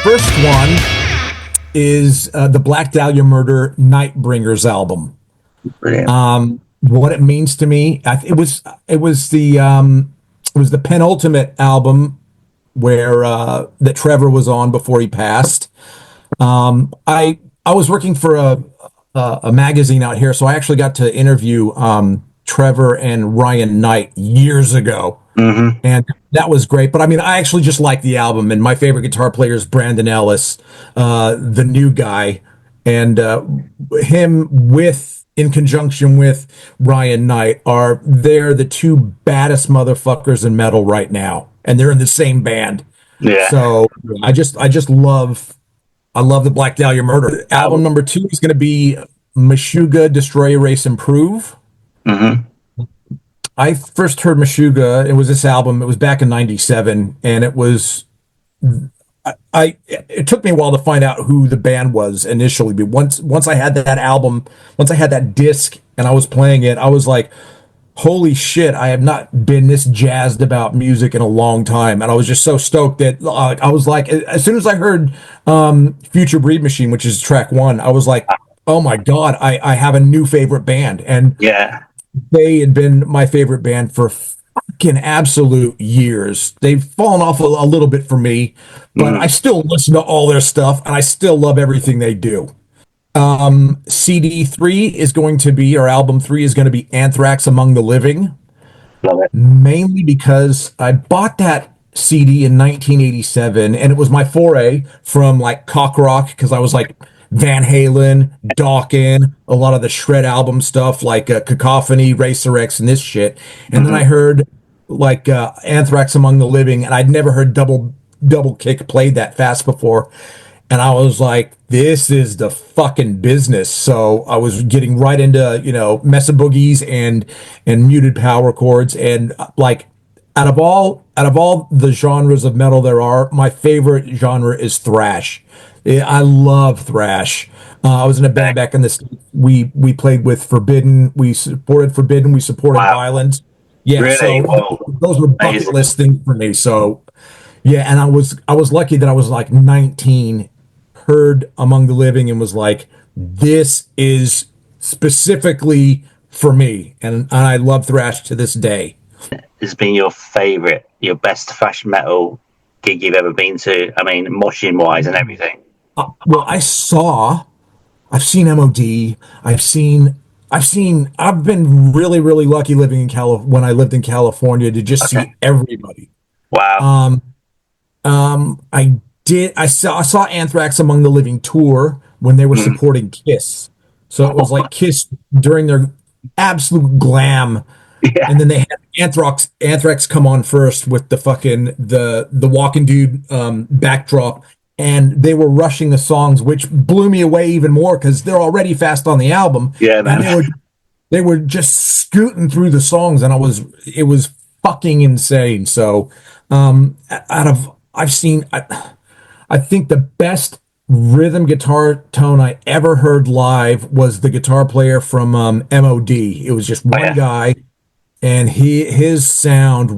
first one is the Black Dahlia Murder Nightbringers album. Brilliant. What it means to me, it was the penultimate album where that Trevor was on before he passed. I was working for a magazine out here, so I actually got to interview Trevor and Ryan Knight years ago, and that was great. But I mean, I actually just like the album, and my favorite guitar player is Brandon Ellis, the new guy, and him in conjunction with Ryan Knight they're the two baddest motherfuckers in metal right now, and they're in the same band. Yeah. So I love the Black Dahlia Murder. Album number 2 is going to be Meshuggah, Destroy, Erase, Improve. I first heard Meshuggah. It was this album. It was back in '97, and it was. It took me a while to find out who the band was initially, but once I had that album, once I had that disc, and I was playing it, I was like, holy shit, I have not been this jazzed about music in a long time. And I was just so stoked that I was like, as soon as I heard Future Breed Machine, which is track 1, I was like, oh my God, I have a new favorite band. And Yeah. they had been my favorite band for fucking absolute years. They've fallen off a little bit for me, but I still listen to all their stuff and I still love everything they do. CD 3 is going to be, or album 3 is going to be Anthrax Among the Living. Love it. Mainly because I bought that CD in 1987 and it was my foray from like cock rock, because I was like Van Halen, Dawkins, a lot of the shred album stuff like Cacophony, Racer X, and this shit. And then I heard like Anthrax Among the Living, and I'd never heard double kick played that fast before. And I was like, this is the fucking business. So I was getting right into, Mesa Boogies and muted power chords. And like, out of all the genres of metal there are, my favorite genre is thrash. I love thrash. I was in a band back in the States. We played with Forbidden. We supported Forbidden. We supported Violence. Yeah, Really? so Whoa. those were bucket list things for me. So yeah, and I was lucky that I was like 19, heard Among the Living, and was like, this is specifically for me. And I love thrash to this day. Has been your best thrash metal gig you've ever been to? I mean, moshing wise and everything. Well, I've seen MOD. I've been really, really lucky living in when I lived in California to just see everybody. Wow. I saw Anthrax Among the Living tour when they were supporting Kiss. So it was like Kiss during their absolute glam. Yeah. And then they had Anthrax come on first with the fucking the Walking Dude backdrop, and they were rushing the songs, which blew me away even more because they're already fast on the album. Yeah, man. And they were just scooting through the songs, and it was fucking insane. So I think the best rhythm guitar tone I ever heard live was the guitar player from MOD. It was just one guy, and his sound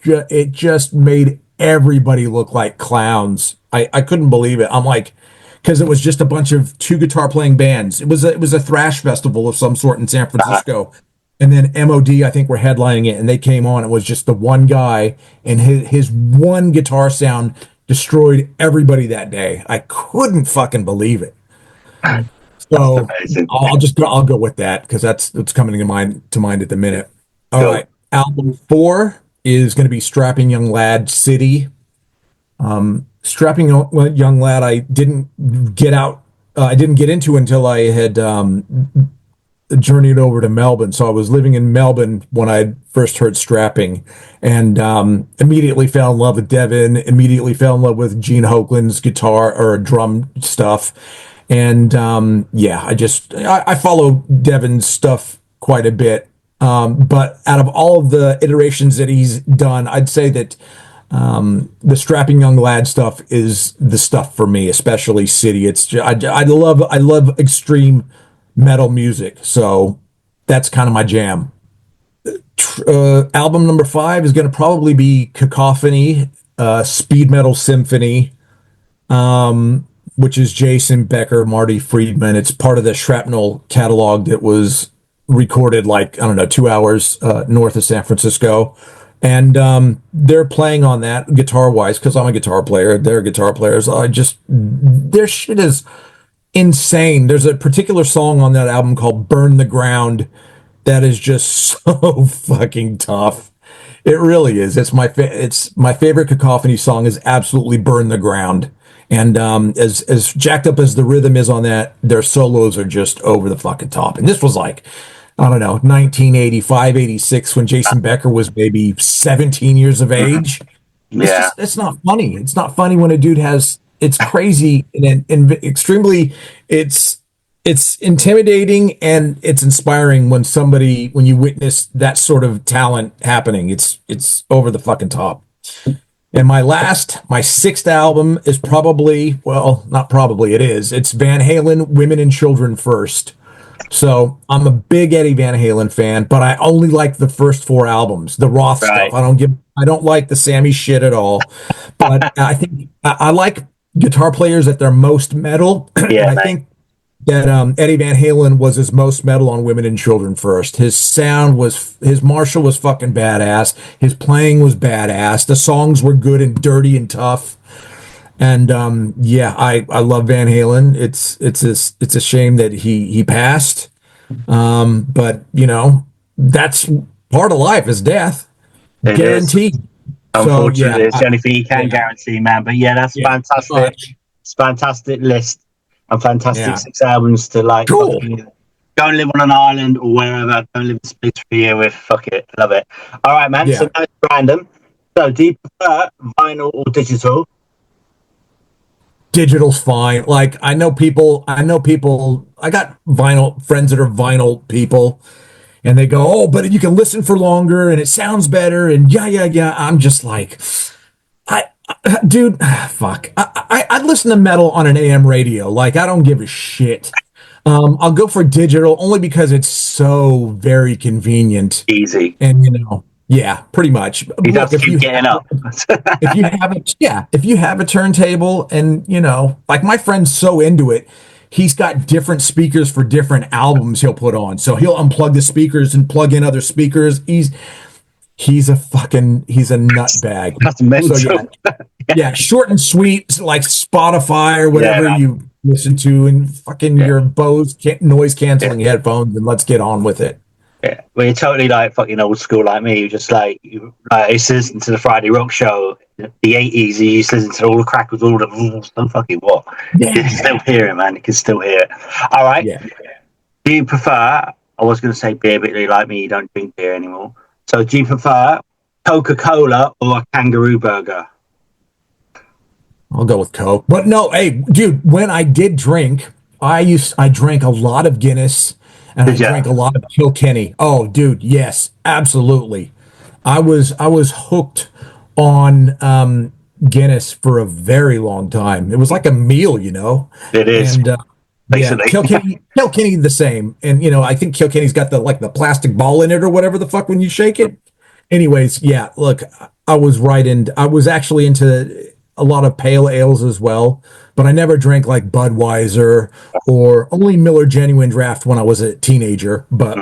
it just made everybody look like clowns. I couldn't believe it. I'm like, because it was just a bunch of 2 guitar playing bands. It was a thrash festival of some sort in San Francisco. And then MOD, I think, were headlining it, and they came on. It was just the one guy, and his one guitar sound destroyed everybody that day. I couldn't fucking believe it. So I'll go with that because that's coming to mind at the minute. All right, album 4 is going to be Strapping Young Lad, City. Strapping Young Lad, I didn't get into until I had journeyed over to Melbourne. So I was living in Melbourne when I first heard Strapping, and immediately fell in love with Devin, immediately fell in love with Gene Hoagland's guitar or drum stuff. And I follow Devin's stuff quite a bit. But out of all of the iterations that he's done, I'd say that the Strapping Young Lad stuff is the stuff for me, especially City. It's just, I love extreme metal music, so that's kind of my jam. Album number 5 is going to probably be Cacophony, Speed Metal Symphony. which is Jason Becker, Marty Friedman. It's part of the Shrapnel catalog that was recorded like, I don't know, 2 hours north of San Francisco. And they're playing on that guitar wise because I'm a guitar player. They're guitar players. Their shit is insane. There's a particular song on that album called Burn the Ground that is just so fucking tough. It really is. It's my favorite Cacophony song is absolutely Burn the Ground. And as jacked up as the rhythm is on that, their solos are just over the fucking top. And this was like, I don't know, 1985, 86, when Jason Becker was maybe 17 years of age. Yeah, It's not funny. It's not funny when a dude has, it's crazy and extremely, it's, it's intimidating and it's inspiring when you witness that sort of talent happening. It's over the fucking top. And my sixth album is probably, well, not probably, it is. It's Van Halen, Women and Children First. So I'm a big Eddie Van Halen fan, but I only like the first four albums, the Roth stuff. right. I don't like the Sammy shit at all. But I think I like guitar players at their most metal, and Yeah, I mate. think that Eddie Van Halen was his most metal on Women and Children First. His Marshall was fucking badass. His playing was badass. The songs were good and dirty and tough. And yeah, I love Van Halen. It's a shame that he passed. But you know, that's part of life is death, It is. guaranteed. So Unfortunately, it's the only thing you can yeah, guarantee, man. But yeah, that's yeah, fantastic. much. It's fantastic list and fantastic Yeah, 6 albums to like cool. fucking go and live on an island or wherever. Don't live in space for a year with. Fuck it, love it. All right, man. Yeah. So that's random. So, do you prefer vinyl or digital? Digital's fine. Like I know people, I got vinyl friends that are vinyl people and they go, "Oh, but you can listen for longer and it sounds better." And yeah, yeah, yeah. I'm just like, dude, fuck. I'd listen to metal on an AM radio. Like I don't give a shit. I'll go for digital only because it's so very convenient. Easy. And yeah, pretty much. You don't have Look, to keep getting up. if you have a turntable and like my friend's so into it, he's got different speakers for different albums he'll put on. So he'll unplug the speakers and plug in other speakers. He's a nutbag. That's So mental. yeah, yeah, short and sweet, like Spotify or Yeah, whatever man. you listen to, and fucking Yeah, your Bose noise yeah. canceling headphones, and let's get on with it. Yeah, well, you're totally like fucking old school like me. You just like I used to listen to the Friday Rock Show, the '80s. You used to listen to all the crackles, all the so fucking what. You can Yeah, still hear it, man. You can still hear it. All right. yeah. Do you prefer? I was going to say beer, but you like me, you don't drink beer anymore. So, do you prefer Coca-Cola or a kangaroo burger? I'll go with Coke. But no, hey, dude, when I did drink, I drank a lot of Guinness and I Did you? drank a lot of Kilkenny. Oh, dude, yes, absolutely. I was hooked on Guinness for a very long time. It was like a meal. It is And yeah, basically. Kilkenny the same. And I think Kilkenny's got the plastic ball in it or whatever the fuck when you shake it. Anyways, yeah, look, I was actually into a lot of pale ales as well, but I never drank like Budweiser or only Miller Genuine Draft when I was a teenager. But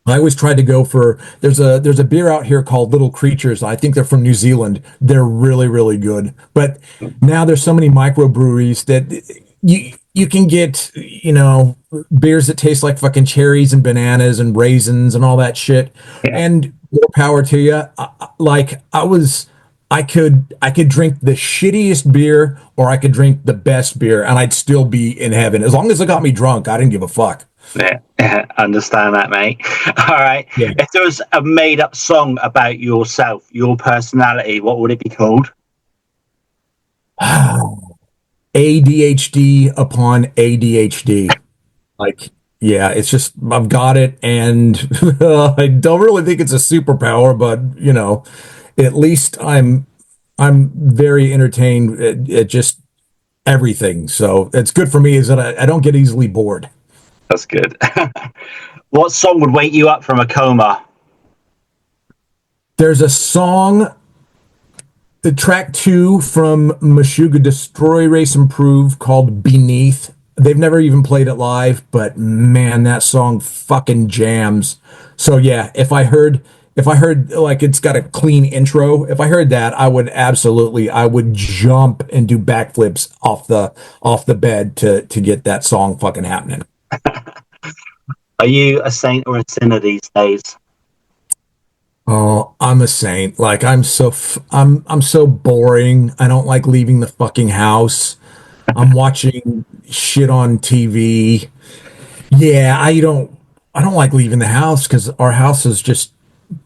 I always tried to go for there's a beer out here called Little Creatures. I think they're from New Zealand. They're really, really good. But now there's so many microbreweries that you can get, beers that taste like fucking cherries and bananas and raisins and all that shit. Yeah, And more power to you. I could drink the shittiest beer or I could drink the best beer and I'd still be in heaven. As long as it got me drunk, I didn't give a fuck. yeah, understand that, mate. All right. Yeah. If there was a made-up song about yourself, your personality, what would it be called? ADHD upon ADHD. Like, yeah, it's just I've got it, and I don't really think it's a superpower, but at least I'm very entertained at just everything. So it's good for me is that I don't get easily bored. That's good. What song would wake you up from a coma? There's a song The track two from Meshuggah Destroy Race Improve called Beneath. They've never even played it live, but man, that song fucking jams. So yeah, if I heard like it's got a clean intro, if I heard that, I would jump and do backflips off the bed to get that song fucking happening. Are you a saint or a sinner these days? Oh, I'm a saint. Like I'm so boring. I don't like leaving the fucking house. I'm watching shit on TV. Yeah, I don't like leaving the house because our house is just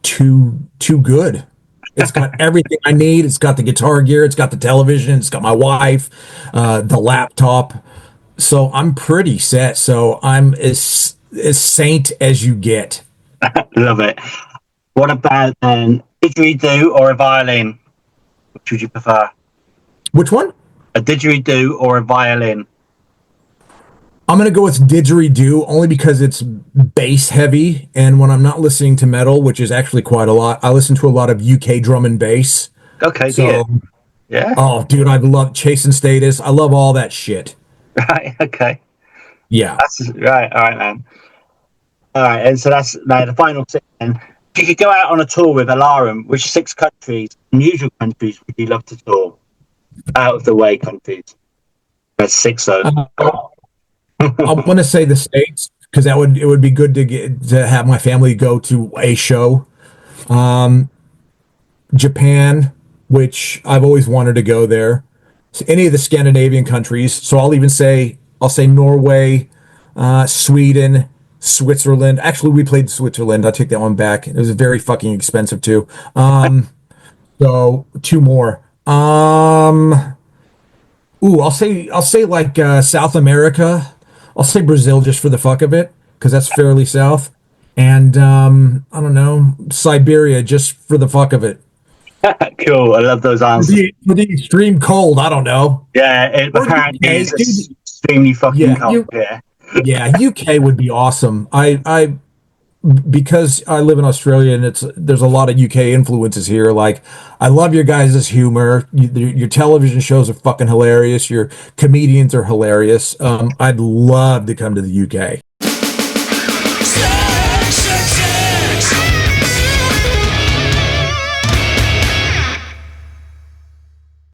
too good. It's got everything I need. It's got the guitar gear, it's got the television, it's got my wife, the laptop. So I'm pretty set. So I'm as saint as you get. Love it. What about didgeridoo or a violin? Which would you prefer? Which one? A didgeridoo or a violin? I'm gonna go with didgeridoo only because it's bass heavy, and when I'm not listening to metal, which is actually quite a lot, I listen to a lot of UK drum and bass. Okay, yeah. So, Yeah. oh, dude, I love Chase and Status. I love all that shit. Right, okay. Yeah. That's right, all right, man. All right, and so that's now the final six then. If you could go out on a tour with Alarum, which six countries, unusual countries, would you love to tour? Out of the way countries. That's six though. Uh, I want to say the States because that would it would be good to have my family go to a show. Um, Japan, which I've always wanted to go there. So any of the Scandinavian countries. So I'll say Norway, Sweden, Switzerland. Actually, we played Switzerland. I take that one back. It was very fucking expensive too. So two more. I'll say like South America. I'll say Brazil just for the fuck of it because that's fairly south. And I don't know, Siberia just for the fuck of it. Cool. I love those answers. For the extreme cold, I don't know. Yeah, it Or apparently UK, is dude. extremely fucking Yeah, cold here. yeah, UK would be awesome. Because I live in Australia and there's a lot of UK influences here. Like, I love your guys' humor. Your television shows are fucking hilarious. Your comedians are hilarious. I'd love to come to the UK.